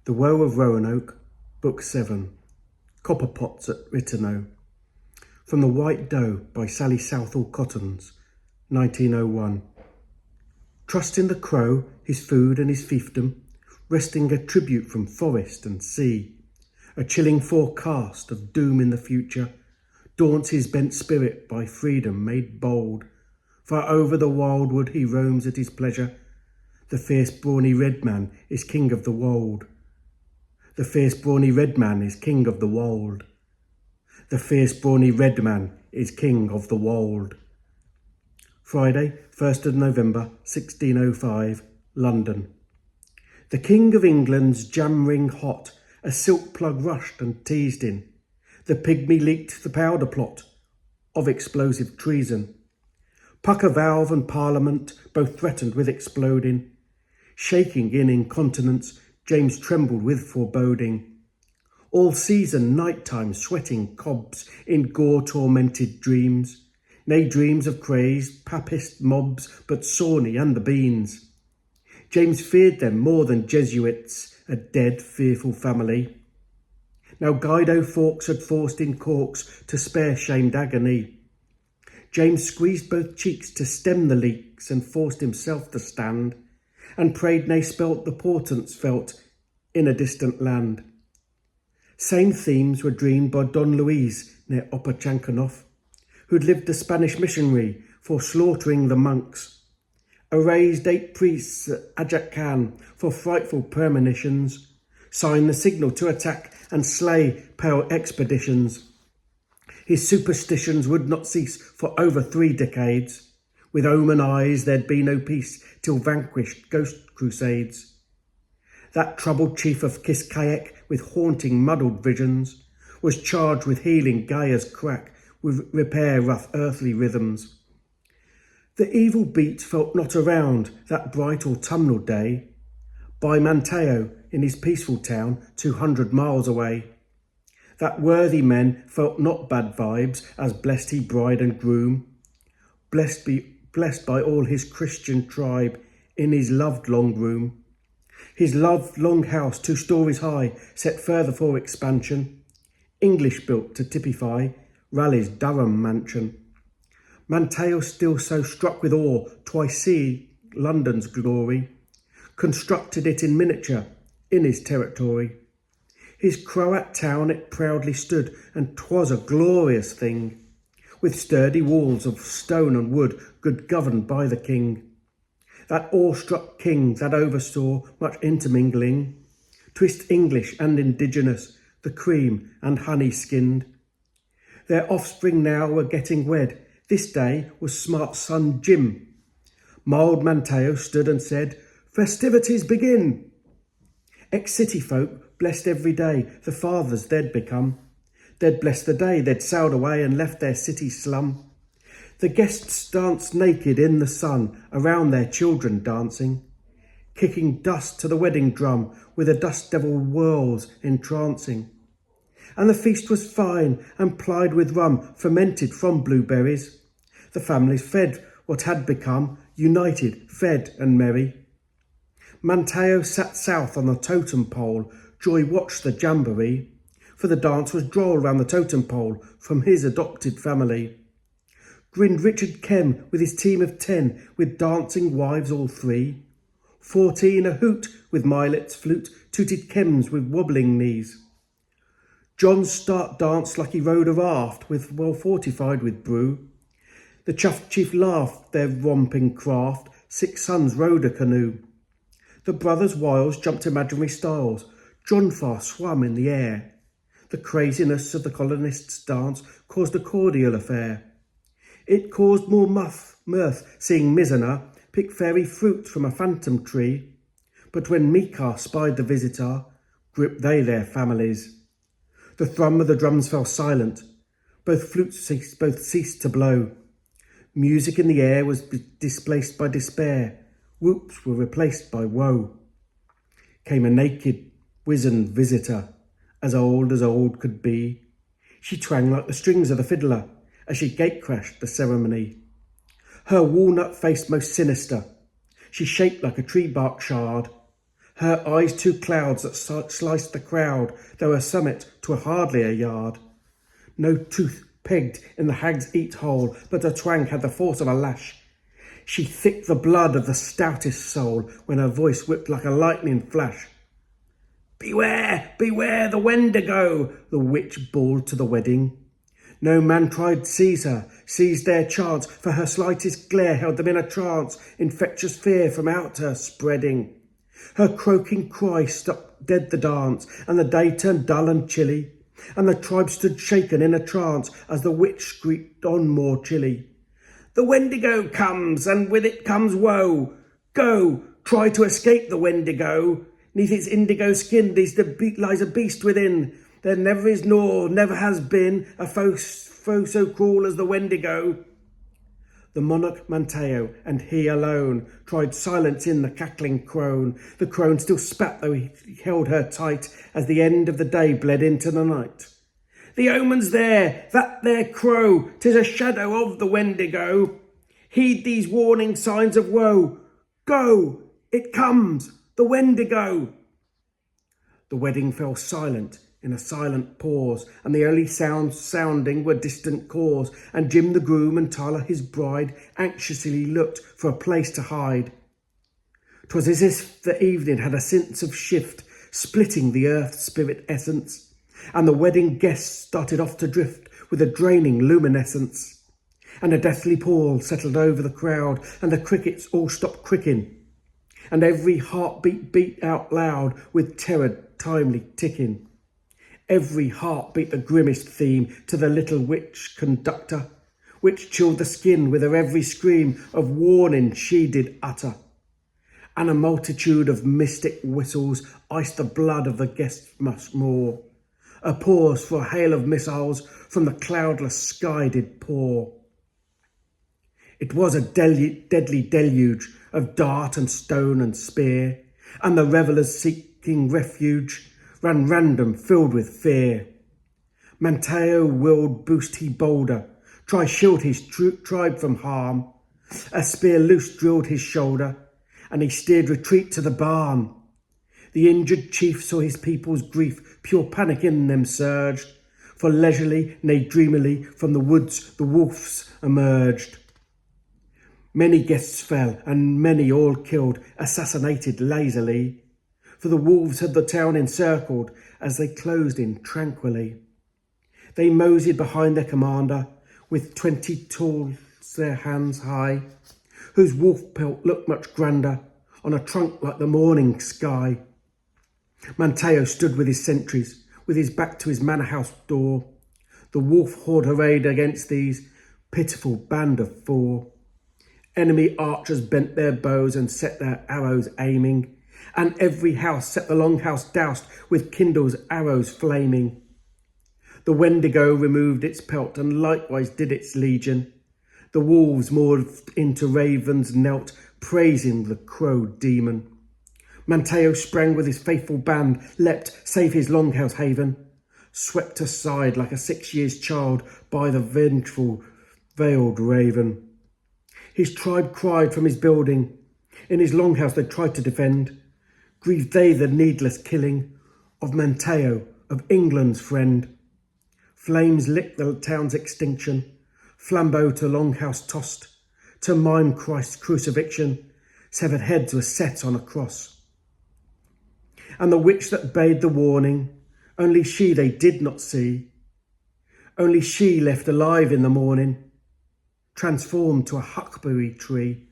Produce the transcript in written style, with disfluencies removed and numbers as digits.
The Woe of Roanoke, Book 7, Copper Pots at Ritanoe. From The White Doe by Sally Southall Cottons, 1901. Trust in the crow, his food and his fiefdom, wresting a tribute from forest and sea. A chilling forecast of doom in the future daunts his bent spirit by freedom made bold. Far over the wildwood he roams at his pleasure. The fierce brawny red man is king of the wold. The fierce brawny red man is king of the wold. The fierce brawny red man is king of the wold. Friday, 1st of November, 1605, London. The King of England's jam-ring hot, a silk plug rushed and teased in. The pygmy leaked the powder plot of explosive treason. Pucker valve and Parliament both threatened with exploding. Shaking in incontinence, James trembled with foreboding. All season night-time sweating cobs in gore-tormented dreams, nay dreams of crazed papist mobs, but Sawney and the Beans. James feared them more than Jesuits, a dead, fearful family. Now Guido Fawkes had forced in corks to spare shamed agony. James squeezed both cheeks to stem the leaks and forced himself to stand, and prayed nay spelt the portents felt in a distant land. Same themes were dreamed by Don Luis near Opochancanov, who'd lived a Spanish missionary for slaughtering the monks. Erased 8 priests at Ajacan for frightful premonitions, signed the signal to attack and slay pale expeditions. His superstitions would not cease for over 3 decades. With omen eyes there'd be no peace till vanquished ghost crusades. That troubled chief of Kiskayak with haunting muddled visions was charged with healing Gaia's crack, with repair rough earthly rhythms. The evil beat felt not around that bright autumnal day by Manteo in his peaceful town 200 miles away. That worthy men felt not bad vibes as blessed he bride and groom, blessed by all his Christian tribe in his loved long room. His loved long house 2 stories high, set further for expansion, English built to typify Raleigh's Durham mansion. Manteo still so struck with awe, twice see London's glory, constructed it in miniature in his territory. His Croat town it proudly stood, and 'twas a glorious thing, with sturdy walls of stone and wood, good governed by the king. That awestruck king that oversaw much intermingling, twist English and indigenous, the cream and honey-skinned. Their offspring now were getting wed. This day was smart son Jim. Mild Manteo stood and said, "Festivities begin." Ex-city folk blessed every day the fathers they'd become. They'd blessed the day they'd sailed away and left their city slum. The guests danced naked in the sun, around their children dancing, kicking dust to the wedding drum with a dust devil whirls entrancing. And the feast was fine and plied with rum fermented from blueberries. The families fed what had become, united, fed and merry. Manteo sat south on the totem pole, Joy watched the jamboree, for the dance was droll round the totem pole from his adopted family. Grinned Richard Kem with his team of 10, with dancing wives all 3. 14 a hoot with Milet's flute, tooted Kems with wobbling knees. John Stark danced like he rode a raft, with well fortified with brew. The chuffed chief laughed their romping craft, 6 sons rowed a canoe. The brothers Wiles jumped imaginary stiles, John Farr swam in the air. The craziness of the colonists' dance caused a cordial affair. It caused more mirth seeing Mizana pick fairy fruit from a phantom tree. But when Mikar spied the visitor, gripped they their families. The thrum of the drums fell silent, both flutes ceased to blow. Music in the air was displaced by despair, whoops were replaced by woe. Came a naked, wizened visitor, as old could be. She twanged like the strings of the fiddler as she gate-crashed the ceremony. Her walnut face most sinister, she shaped like a tree bark shard. Her eyes two clouds that sliced the crowd, though her summit 'twere hardly a yard. No tooth pegged in the hag's eat hole, but her twang had the force of a lash. She thick the blood of the stoutest soul, when her voice whipped like a lightning flash. Beware, beware the Wendigo, the witch bawled to the wedding. No man tried seize her, seized their chance, for her slightest glare held them in a trance, infectious fear from out her spreading. Her croaking cry stopped dead the dance, and the day turned dull and chilly, and the tribe stood shaken in a trance, as the witch shrieked on more chilly. The Wendigo comes, and with it comes woe. Go, try to escape the Wendigo. Neath its indigo skin lies a beast within. There never is nor never has been a foe so cruel as the Wendigo. The monarch Manteo, and he alone, tried silence in the cackling crone. The crone still spat, though he held her tight, as the end of the day bled into the night. The omen's there, that there crow, 'tis a shadow of the Wendigo. Heed these warning signs of woe. Go, it comes, the Wendigo. The wedding fell silent, in a silent pause, and the only sounds sounding were distant caws, and Jim the groom and Tyler his bride anxiously looked for a place to hide. 'Twas as if the evening had a sense of shift, splitting the earth's spirit essence, and the wedding guests started off to drift with a draining luminescence. And a deathly pall settled over the crowd, and the crickets all stopped cricking, and every heartbeat beat out loud with terror timely ticking. Every heart beat the grimmest theme to the little witch conductor, which chilled the skin with her every scream of warning she did utter. And a multitude of mystic whistles iced the blood of the guests much more. A pause for a hail of missiles from the cloudless sky did pour. It was a deadly deluge of dart and stone and spear, and the revellers seeking refuge ran random, filled with fear. Manteo willed boost he bolder, try shield his tribe from harm. A spear loose drilled his shoulder, and he steered retreat to the barn. The injured chief saw his people's grief, pure panic in them surged, for leisurely, nay dreamily, from the woods the wolves emerged. Many guests fell, and many all killed, assassinated lazily, for the wolves had the town encircled as they closed in tranquilly. They moseyed behind their commander, with 20 tools their hands high, whose wolf pelt looked much grander on a trunk like the morning sky. Manteo stood with his sentries, with his back to his manor house door. The wolf horde arrayed against these, pitiful band of four. Enemy archers bent their bows and set their arrows aiming, and every house set the longhouse doused with kindles arrows flaming. The Wendigo removed its pelt, and likewise did its legion. The wolves morphed into ravens knelt, praising the crow demon. Manteo sprang with his faithful band, leapt, save his longhouse haven, swept aside like a 6 years child by the vengeful veiled raven. His tribe cried from his building. In his longhouse they tried to defend. Grieved they the needless killing of Manteo, of England's friend. Flames licked the town's extinction. Flambeau to longhouse tossed. To mime Christ's crucifixion, severed heads were set on a cross. And the witch that bade the warning, only she they did not see. Only she left alive in the morning, transformed to a huckberry tree.